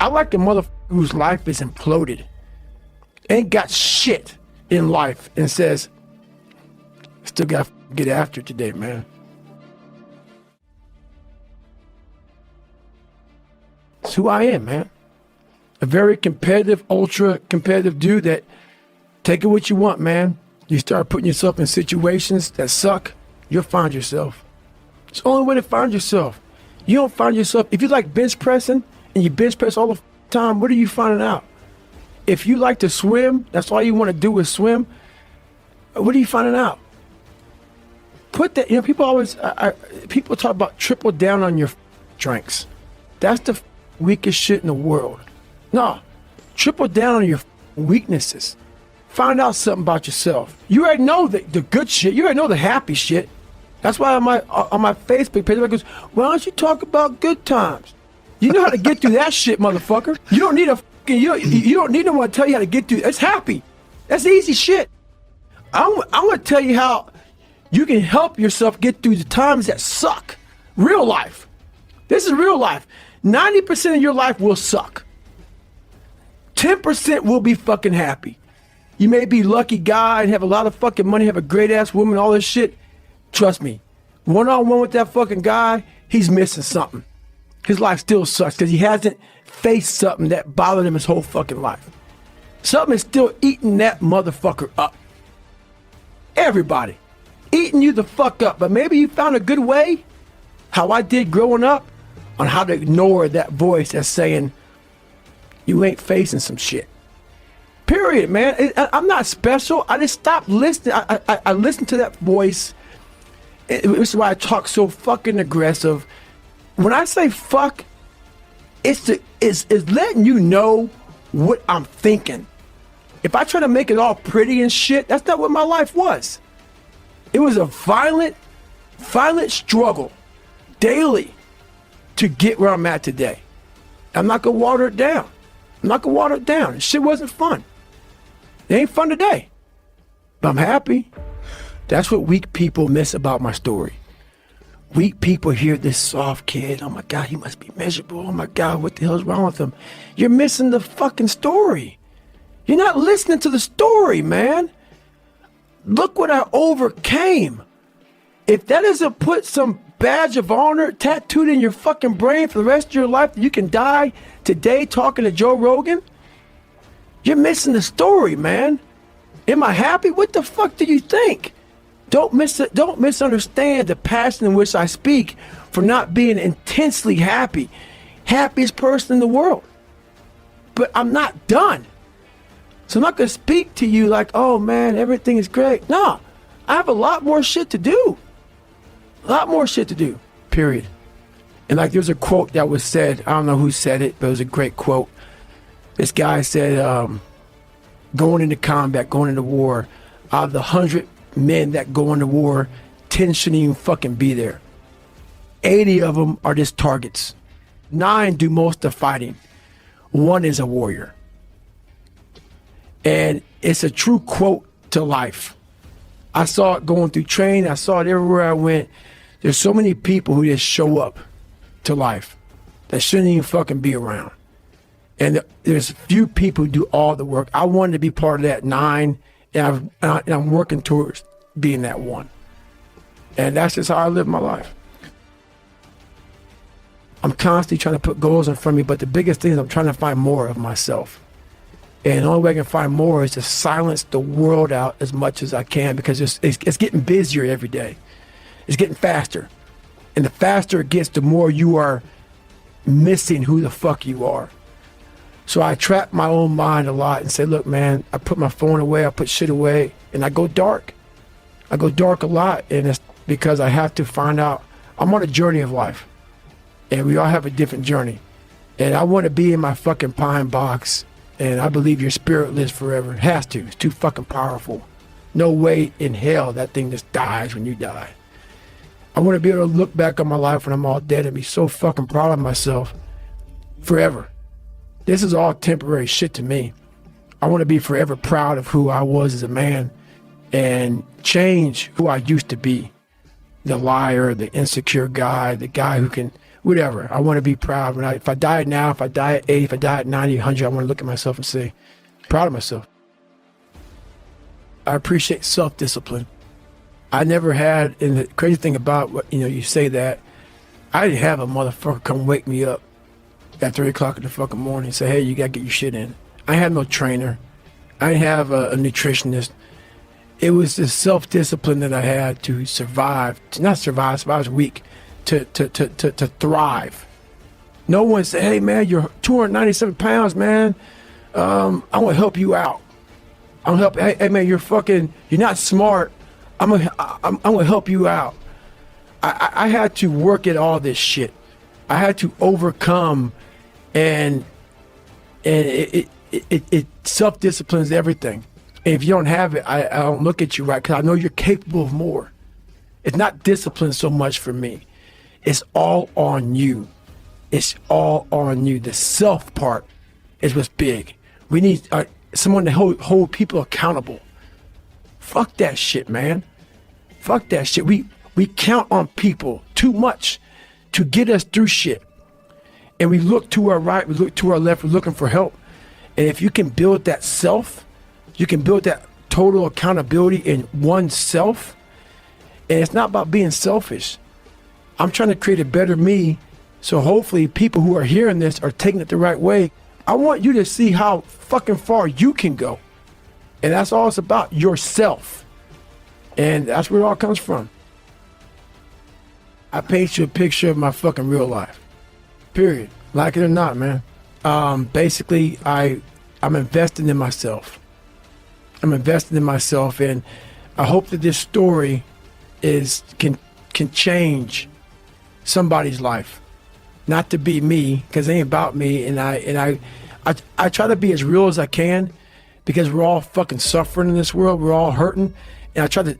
I like the motherfucker whose life is imploded, ain't got shit in life, and says, still gotta get after it today, man. It's who I am, man. A very competitive, ultra competitive dude that take it what you want, man. You start putting yourself in situations that suck, you'll find yourself. It's the only way to find yourself. You don't find yourself, if you like bench pressing and you bench press all the time, what are you finding out? If you like to swim, that's all you want to do is swim, what are you finding out? Put that, people always, people talk about triple down on your strengths. That's the weakest shit in the world. No, triple down on your weaknesses. Find out something about yourself. You already know the good shit. You already know the happy shit. That's why on my Facebook page, I goes, why don't you talk about good times? You know how to get through that shit, motherfucker. You don't need you don't need no one to tell you how to get through. It's happy. That's easy shit. I'm gonna tell you how you can help yourself get through the times that suck. Real life. This is real life. 90% of your life will suck. 10% will be fucking happy. You may be a lucky guy and have a lot of fucking money, have a great ass woman, all this shit. Trust me, one-on-one with that fucking guy, he's missing something. His life still sucks because he hasn't faced something that bothered him his whole fucking life. Something is still eating that motherfucker up. Everybody. Eating you the fuck up. But maybe you found a good way, how I did growing up, on how to ignore that voice that's saying, you ain't facing some shit. Period, man. I'm not special. I just stopped listening. I listened to that voice. This is why I talk so fucking aggressive. When I say fuck, it's letting you know what I'm thinking. If I try to make it all pretty and shit, that's not what my life was. It was a violent struggle daily to get where I'm at today. I'm not gonna water it down. I'm not gonna water it down. Shit wasn't fun. It ain't fun today, but I'm happy. That's what weak people miss about my story. Weak people hear this soft kid, oh my God, he must be miserable. Oh my God, what the hell's wrong with him? You're missing the fucking story. You're not listening to the story, man. Look what I overcame. If that doesn't put some badge of honor tattooed in your fucking brain for the rest of your life, that you can die today talking to Joe Rogan, you're missing the story, man. Am I happy? What the fuck do you think? Don't misunderstand the passion in which I speak for not being intensely happy. Happiest person in the world. But I'm not done. So I'm not going to speak to you like, oh man, everything is great. No, I have a lot more shit to do. A lot more shit to do, period. And like there's a quote that was said, I don't know who said it, but it was a great quote. This guy said, going into combat, going into war, out of the 100 men that go into war, 10 shouldn't even fucking be there. 80 of them are just targets. 9 do most of the fighting. 1 is a warrior. And it's a true quote to life. I saw it going through training. I saw it everywhere I went. There's so many people who just show up to life that shouldn't even fucking be around. And there's few people who do all the work. I wanted to be part of that 9, and I'm working towards being that 1. And that's just how I live my life. I'm constantly trying to put goals in front of me, but the biggest thing is I'm trying to find more of myself. And the only way I can find more is to silence the world out as much as I can, because it's getting busier every day. It's getting faster. And the faster it gets, the more you are missing who the fuck you are. So I trap my own mind a lot and say, look, man, I put my phone away, I put shit away, and I go dark. I go dark a lot, and it's because I have to find out. I'm on a journey of life, and we all have a different journey. And I want to be in my fucking pine box, and I believe your spirit lives forever. It has to. It's too fucking powerful. No way in hell that thing just dies when you die. I want to be able to look back on my life when I'm all dead and be so fucking proud of myself forever. This is all temporary shit to me. I want to be forever proud of who I was as a man and change who I used to be. The liar, the insecure guy, the guy who can whatever. I want to be proud. If I die now, if I die at 80, if I die at 90, 100, I want to look at myself and say, proud of myself. I appreciate self-discipline. I never had, and the crazy thing about what, you say that, I didn't have a motherfucker come wake me up at 3 o'clock in the fucking morning and say, hey, you got to get your shit in. I had no trainer. I didn't have a nutritionist. It was the self-discipline that I had to survive, survive as weak, to thrive. No one said, hey man, you're 297 pounds, man. I want to help you out. I'm help. Hey man, you're not smart. I'm gonna help you out. I had to work at all this shit. I had to overcome, and it self-disciplines everything. And if you don't have it, I don't look at you right, because I know you're capable of more. It's not discipline so much for me. It's all on you. It's all on you. The self part is what's big. We need someone to hold people accountable. Fuck that shit, man. Fuck that shit. We count on people too much to get us through shit. And we look to our right, we look to our left, we're looking for help. And if you can build that self, you can build that total accountability in oneself. And it's not about being selfish. I'm trying to create a better me, so hopefully people who are hearing this are taking it the right way. I want you to see how fucking far you can go. And that's all it's about, yourself. And that's where it all comes from. I paint you a picture of my fucking real life. Period. Like it or not, man. Basically, I'm investing in myself. I'm investing in myself, and I hope that this story can change somebody's life. Not to be me, because it ain't about me, and I try to be as real as I can, because we're all fucking suffering in this world. We're all hurting, and I try to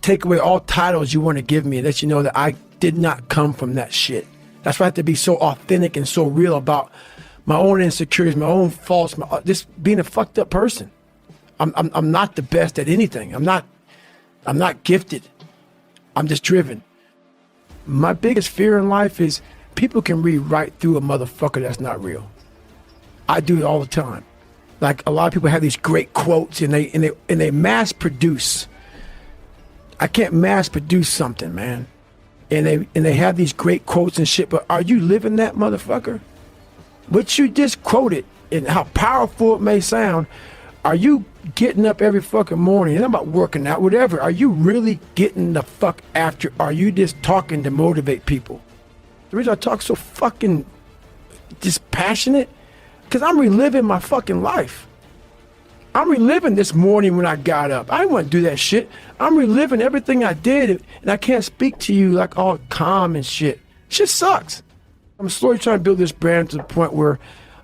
take away all titles you want to give me, and let you know that I did not come from that shit. That's why I have to be so authentic and so real about my own insecurities, my own faults, just being a fucked up person. I'm not the best at anything. I'm not gifted. I'm just driven. My biggest fear in life is people can read right through a motherfucker that's not real. I do it all the time. Like, a lot of people have these great quotes, and they mass produce. I can't mass produce something, man. And they have these great quotes and shit, but are you living that, motherfucker? What you just quoted, and how powerful it may sound, are you getting up every fucking morning? It's not about working out, whatever. Are you really getting the fuck after? Are you just talking to motivate people? The reason I talk so fucking just passionate, because I'm reliving my fucking life. I'm reliving this morning when I got up. I didn't want to do that shit. I'm reliving everything I did, and I can't speak to you like all calm and shit. Shit sucks. I'm slowly trying to build this brand to the point where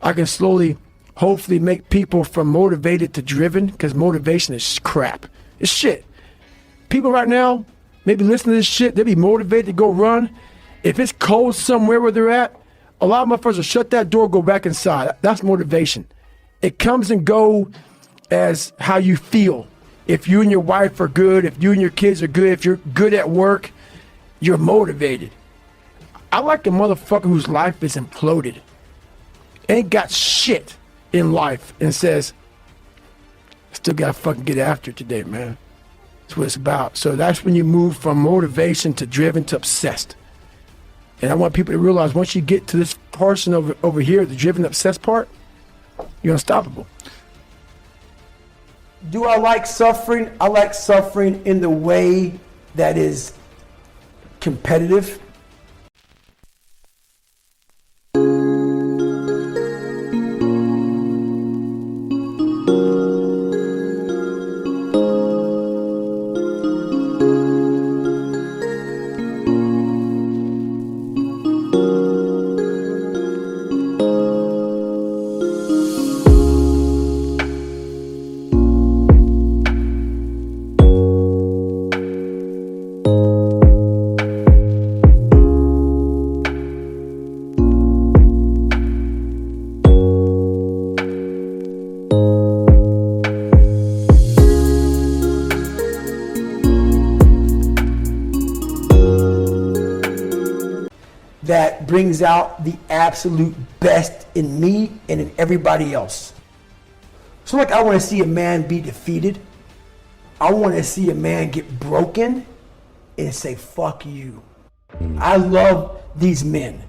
I can slowly, hopefully, make people from motivated to driven, because motivation is crap. It's shit. People right now, maybe listening to this shit, they be motivated to go run. If it's cold somewhere where they're at, a lot of motherfuckers will shut that door, go back inside. That's motivation. It comes and goes as how you feel. If you and your wife are good, if you and your kids are good, if you're good at work, you're motivated. I like a motherfucker whose life is imploded, ain't got shit in life, and says, still gotta fucking get after it today, man. That's what it's about. So that's when you move from motivation to driven to obsessed. And I want people to realize, once you get to this portion over here, the driven, obsessed part, you're unstoppable. Do I like suffering? I like suffering in the way that is competitive. brings out the absolute best in me and in everybody else. So like, I want to see a man be defeated. I want to see a man get broken and say, fuck you. I love these men.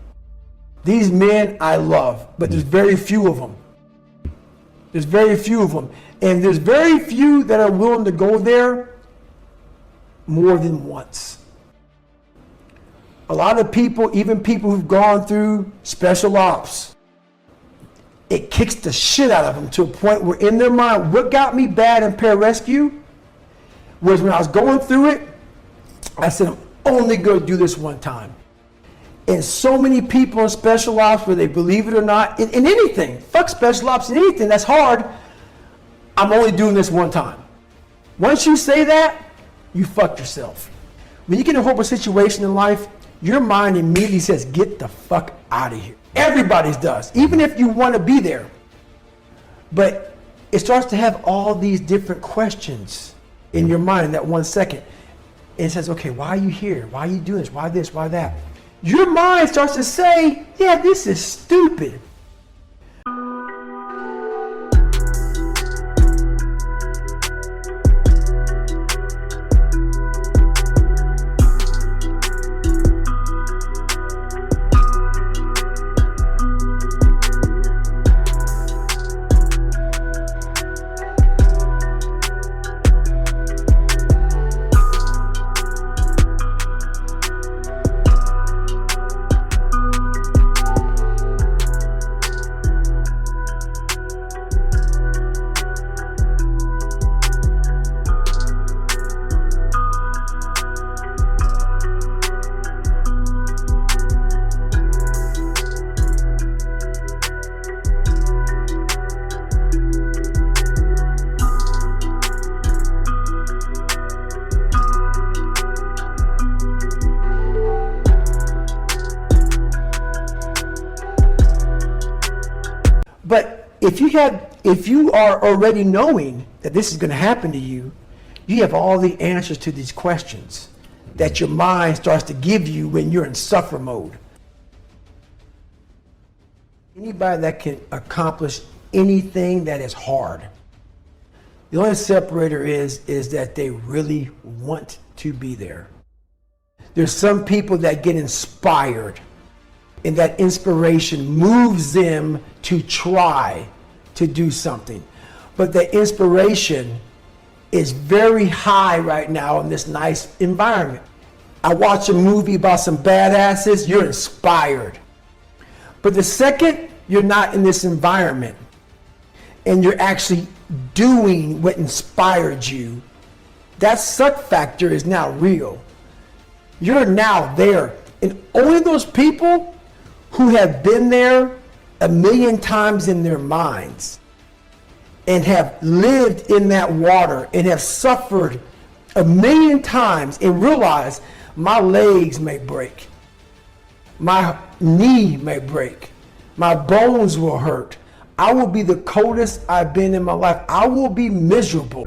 These men I love, but there's very few of them. There's very few of them. And there's very few that are willing to go there more than once. A lot of people, even people who've gone through special ops, it kicks the shit out of them to a point where in their mind, what got me bad in pararescue was when I was going through it, I said, I'm only going to do this one time. And so many people in special ops, whether they believe it or not, in anything, fuck special ops, in anything that's hard, I'm only doing this one time. Once you say that, you fucked yourself. When you get in a horrible situation in life, your mind immediately says, get the fuck out of here. Everybody's does, even if you want to be there. But it starts to have all these different questions in your mind in that 1 second. And it says, okay, why are you here? Why are you doing this? Why this? Why that? Your mind starts to say, yeah, this is stupid. But if you are already knowing that this is going to happen to you, you have all the answers to these questions that your mind starts to give you when you're in suffer mode. Anybody that can accomplish anything that is hard, the only separator is that they really want to be there. There's some people that get inspired, and that inspiration moves them to try to do something. But the inspiration is very high right now in this nice environment. I watch a movie about some badasses, you're inspired. But the second you're not in this environment and you're actually doing what inspired you, that suck factor is now real. You're now there. And only those people who have been there 1,000,000 times in their minds and have lived in that water and have suffered 1,000,000 times and realize my legs may break, my knee may break, my bones will hurt, I will be the coldest I've been in my life, I will be miserable.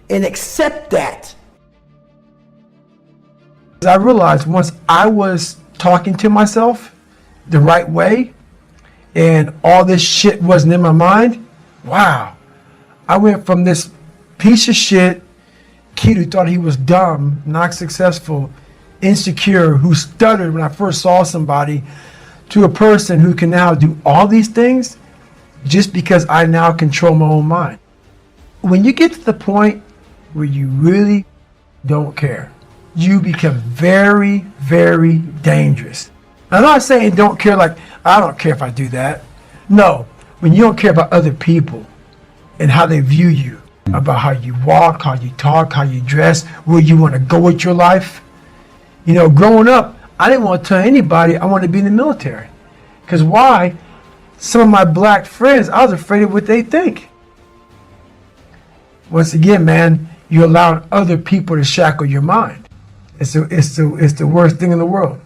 And accept that. I realized once I was talking to myself the right way and all this shit wasn't in my mind, wow, I went from this piece of shit kid who thought he was dumb, not successful, insecure, who stuttered when I first saw somebody, to a person who can now do all these things just because I now control my own mind. When you get to the point where you really don't care, you become very, very dangerous. I'm not saying don't care like, I don't care if I do that. No, when you don't care about other people and how they view you, about how you walk, how you talk, how you dress, where you want to go with your life. You know, growing up, I didn't want to tell anybody I wanted to be in the military. Because why? Some of my black friends, I was afraid of what they think. Once again, man, you're allowing other people to shackle your mind. It's the worst thing in the world.